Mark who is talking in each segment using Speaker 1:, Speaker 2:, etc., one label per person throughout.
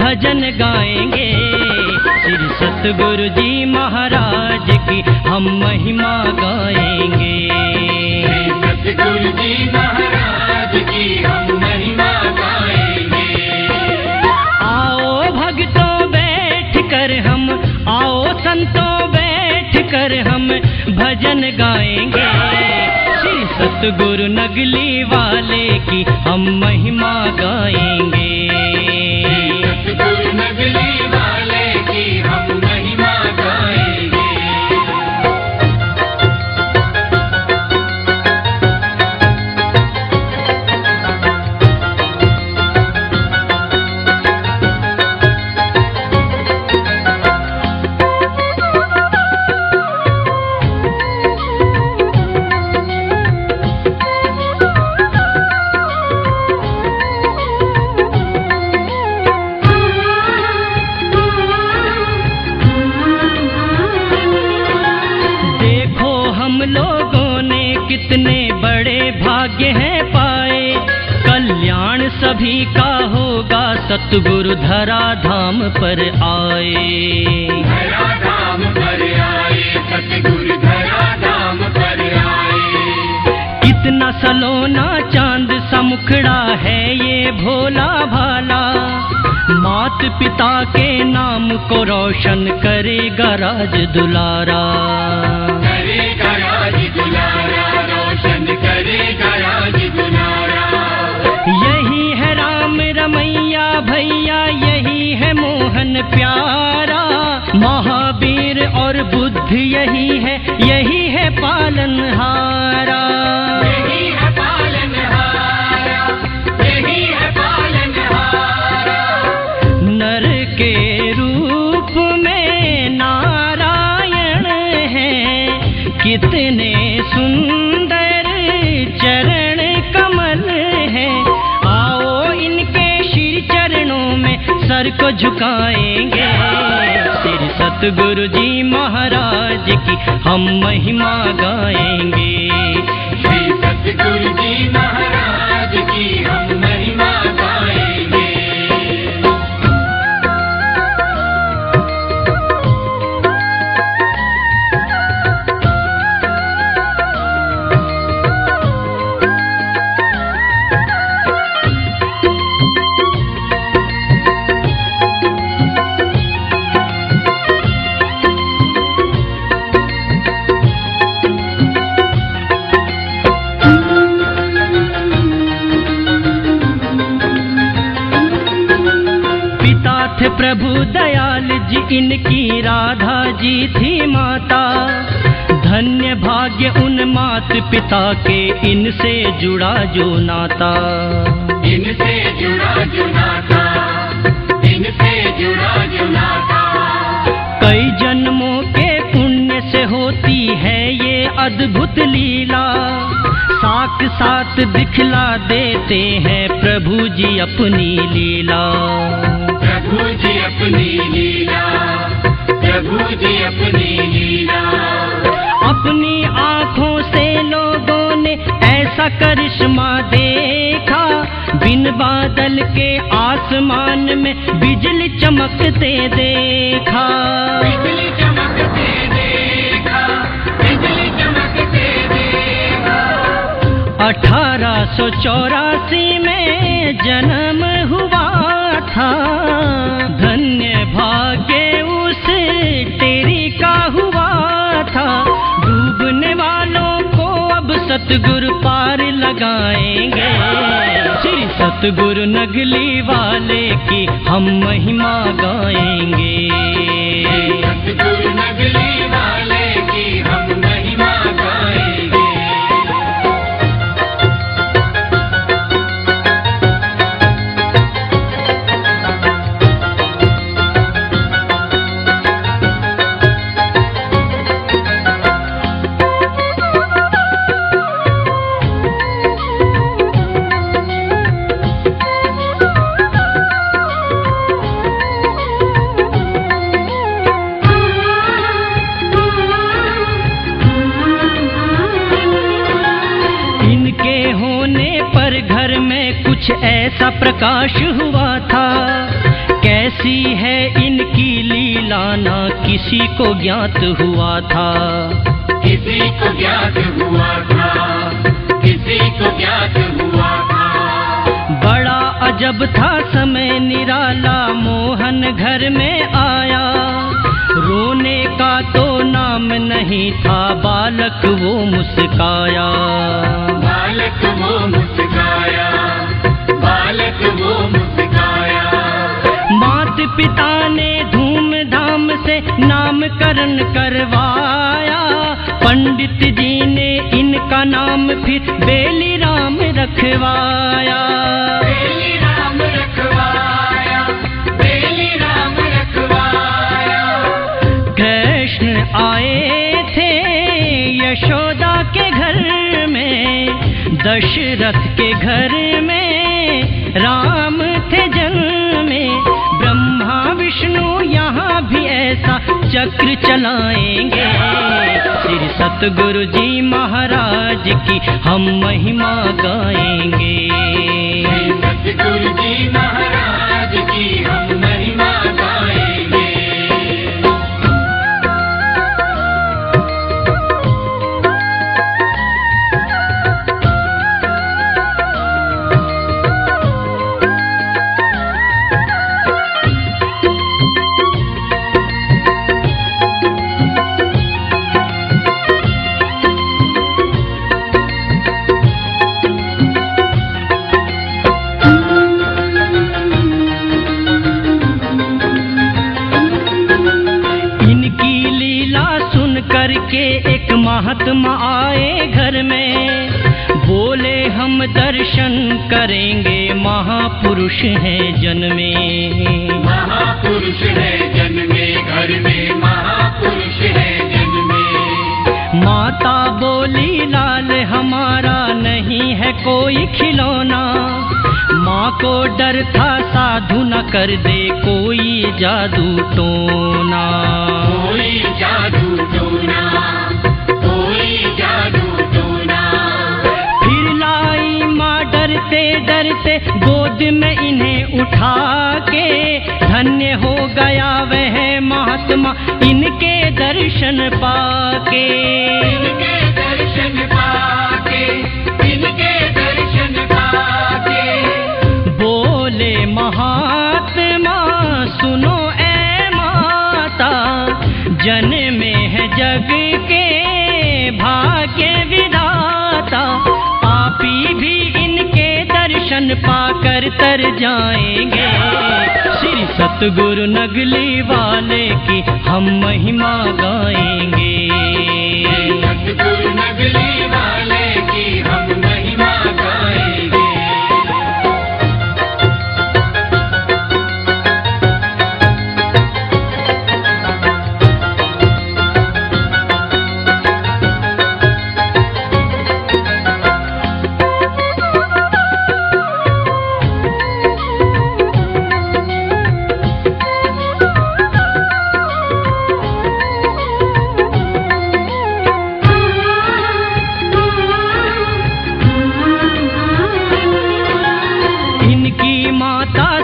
Speaker 1: भजन गाएंगे। श्री सतगुरु जी महाराज की हम महिमा गाएंगे।
Speaker 2: श्री सतगुरु जी महाराज की हम महिमा गाएंगे।
Speaker 1: आओ भक्तों बैठ कर हम, आओ संतों बैठ कर हम भजन गाएंगे। श्री सतगुरु नगली वाले की हम महिमा गाएंगे।
Speaker 2: सतगुरु नगली वाले की हम महिमा गाएंगे।
Speaker 1: कितने बड़े भाग्य हैं पाए, कल्याण सभी का होगा सतगुरु धरा धाम पर आए।
Speaker 2: धरा धाम पर आए, सतगुरु धरा धाम पर आए।
Speaker 1: कितना सलोना चांद सा मुखड़ा है ये भोला भाला, मात पिता के नाम को रोशन करेगा राज दुलारा।
Speaker 2: करेगा राज दुलारा, रोशन करेगा राज दुलारा।
Speaker 1: यही है राम रमैया भैया, यही है मोहन प्यारा। महावीर और बुद्ध यही है पालनहारा।
Speaker 2: यही है पालनहारा, यही है पालनहारा।
Speaker 1: नर के रूप में नारायण है, कितने सुंदर चरण कमल है। आओ इनके श्री चरणों में सर को झुकाएंगे। श्री सतगुरु जी महाराज की हम महिमा गाएंगे।
Speaker 2: श्री सतगुरु जी महाराज की हम महिमा गाएंगे।
Speaker 1: प्रभु दयाल जी इनकी राधा जी थी माता, धन्य भाग्य उन मात पिता के इनसे जुड़ा जो नाता।
Speaker 2: इनसे जुड़ा जो नाता, इनसे जुड़ा जो नाता।
Speaker 1: कई जन्मों के पुण्य से होती है ये अद्भुत लीला, साथ साथ दिखला देते हैं प्रभु जी अपनी लीला।
Speaker 2: प्रभु जी अपनी लीला, प्रभु जी अपनी लीला।
Speaker 1: अपनी आँखों से लोगों ने ऐसा करिश्मा देखा, बिन बादल के आसमान में बिजली चमकते देखा।
Speaker 2: बिजली चमकते देखा, बिजली चमकते देखा।
Speaker 1: 1884 में जन्म हुआ था, धन्य भाग्य उस तेरी का हुआ था। डूबने वालों को अब सतगुरु पार लगाएंगे। श्री सतगुरु नगली वाले की हम महिमा गाएंगे।
Speaker 2: सतगुरु नगली वाले की हम महिमा गाएंगे। ऐसा प्रकाश हुआ था, कैसी
Speaker 1: लीला ना किसी को ज्ञात हुआ था।
Speaker 2: किसी को ज्ञात हुआ था, किसी को ज्ञात हुआ था।
Speaker 1: बड़ा अजब था समय निराला मोहन घर में आया, रोने का तो नाम नहीं था, बालक वो मुस्काया।
Speaker 2: बालक वो मुस्काया, बालक वो मुस्काया।
Speaker 1: माता पिता ने धूमधाम से नामकरण करवाया, पंडित जी ने इनका नाम फिर बेली राम रखवाया।
Speaker 2: बेली राम रखवाया, बेली राम रखवाया।
Speaker 1: कृष्ण आए थे यशोदा के घर में, दशरथ के घर में राम थे जन्मे। ब्रह्मा विष्णु यहाँ भी ऐसा चक्र चलाएंगे, श्री सतगुरु जी महाराज की हम महिमा गाएंगे।
Speaker 2: श्री सतगुरु जी महाराज की हम महिमा गाएंगे।
Speaker 1: करके एक महात्मा आए घर में, बोले हम दर्शन करेंगे, महापुरुष हैं जन्मे।
Speaker 2: महापुरुष है जन्मे, घर में महापुरुष है जन्मे।
Speaker 1: माता बोली लाल हमारा नहीं है कोई खिलौना, माँ को डर था साधु न कर दे कोई जादू टोना।
Speaker 2: कोई जादू टोना, कोई जादू टोना।
Speaker 1: फिर लाई माँ डरते डरते गोद में इन्हें उठा के, धन्य हो गया वह महात्मा इनके दर्शन पाके।
Speaker 2: इनके दर्शन पाके, इनके दर्शन पाके।
Speaker 1: बोले महात्मा सुनो ऐ माता, जन्मे है जग के भाग्य विधाता, पापी भी इनके दर्शन पाकर तर जाएंगे। श्री सतगुरु नगली वाले की हम महिमा गाएंगे।
Speaker 2: सतगुरु नगली वाले की हम महिमा गाएंगे।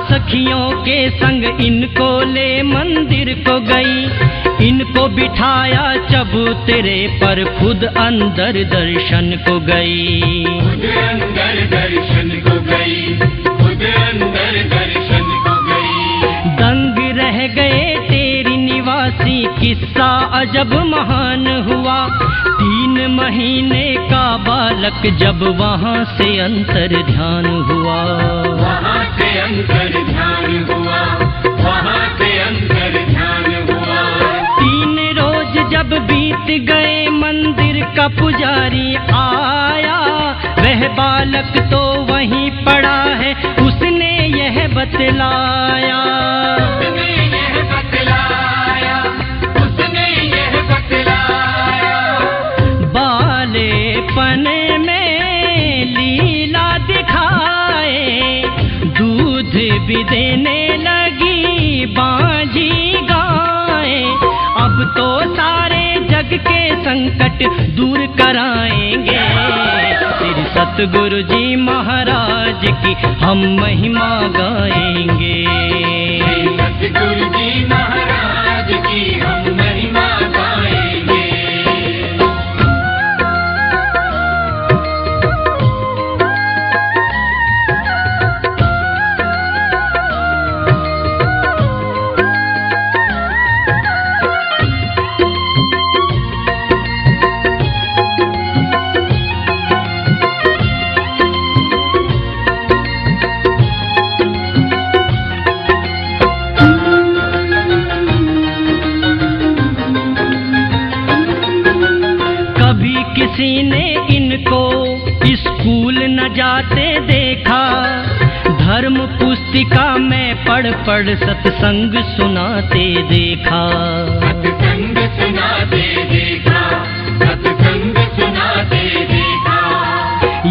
Speaker 1: सखियों के संग इनको ले मंदिर को गई, इनको बिठाया चबूतरे पर, खुद अंदर दर्शन को गई।
Speaker 2: खुद अंदर दर्शन को गई, खुद अंदर दर्शन को गई।
Speaker 1: दंग रह गए तेरी निवासी, किस्सा अजब महान हुआ। 3 महीने का बालक जब वहाँ से अंतर ध्यान हुआ।
Speaker 2: वहाँ से अंतर ध्यान हुआ, वहाँ से अंतर ध्यान हुआ।
Speaker 1: 3 रोज जब बीत गए मंदिर का पुजारी आया, वह बालक तो वहीं पड़ा है, उसने यह बतलाया।
Speaker 2: उसने यह बतलाया, उसने यह बतलाया।
Speaker 1: बालेपन में लीला दिखाए, दूध भी देने लगी बांझी गाय। अब तो सारे जग के संकट दूर कराएंगे, श्री सतगुरु जी महाराज की हम महिमा गाएंगे।
Speaker 2: सतगुरु जी महाराज की हम महिमा गाएंगे।
Speaker 1: किसी ने इनको स्कूल न जाते देखा, धर्म पुस्तिका में पढ़ पढ़ सत्संग सुनाते देखा।
Speaker 2: सत्संग सुनाते देखा, सत्संग सुनाते देखा।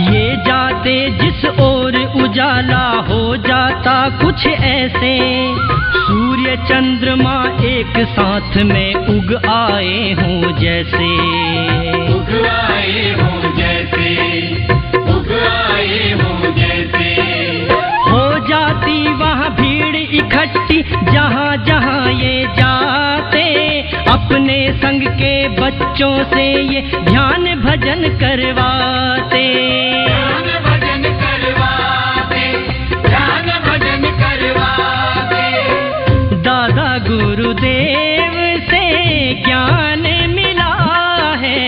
Speaker 1: ये जाते जिस ओर उजाला हो जाता कुछ ऐसे, सूर्य चंद्रमा एक साथ में उग आए हों जैसे।
Speaker 2: उग आए हों जैसे, उग आए हों जैसे।
Speaker 1: हो जाती वहाँ भीड़ इकट्ठी जहाँ जहाँ ये जाते, अपने संग के बच्चों से ये ध्यान भजन करवाते।
Speaker 2: ध्यान भजन करवाते, ध्यान भजन करवाते।
Speaker 1: दादा गुरुदेव से ज्ञान मिला है,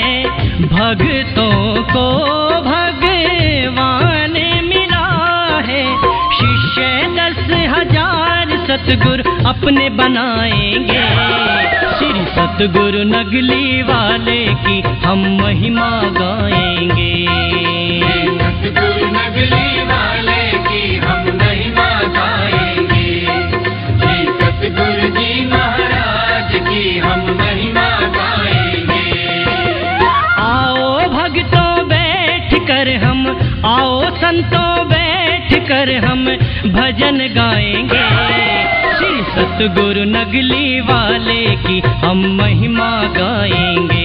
Speaker 1: भक्तों को भगवान मिला है। शिष्य 10,000 सतगुरु अपने बनाएंगे, श्री सतगुरु नगली वाले की हम महिमा गाएंगे।
Speaker 2: सतगुरु नगली वाले की हम महिमा गाएंगे। श्री सतगुरु जी महाराज की हम महिमा गाएंगे।
Speaker 1: आओ भक्तों बैठ कर हम, आओ संतों बैठ कर हम भजन गाएंगे, श्री सतगुरु नगली वाले की हम महिमा गाएंगे।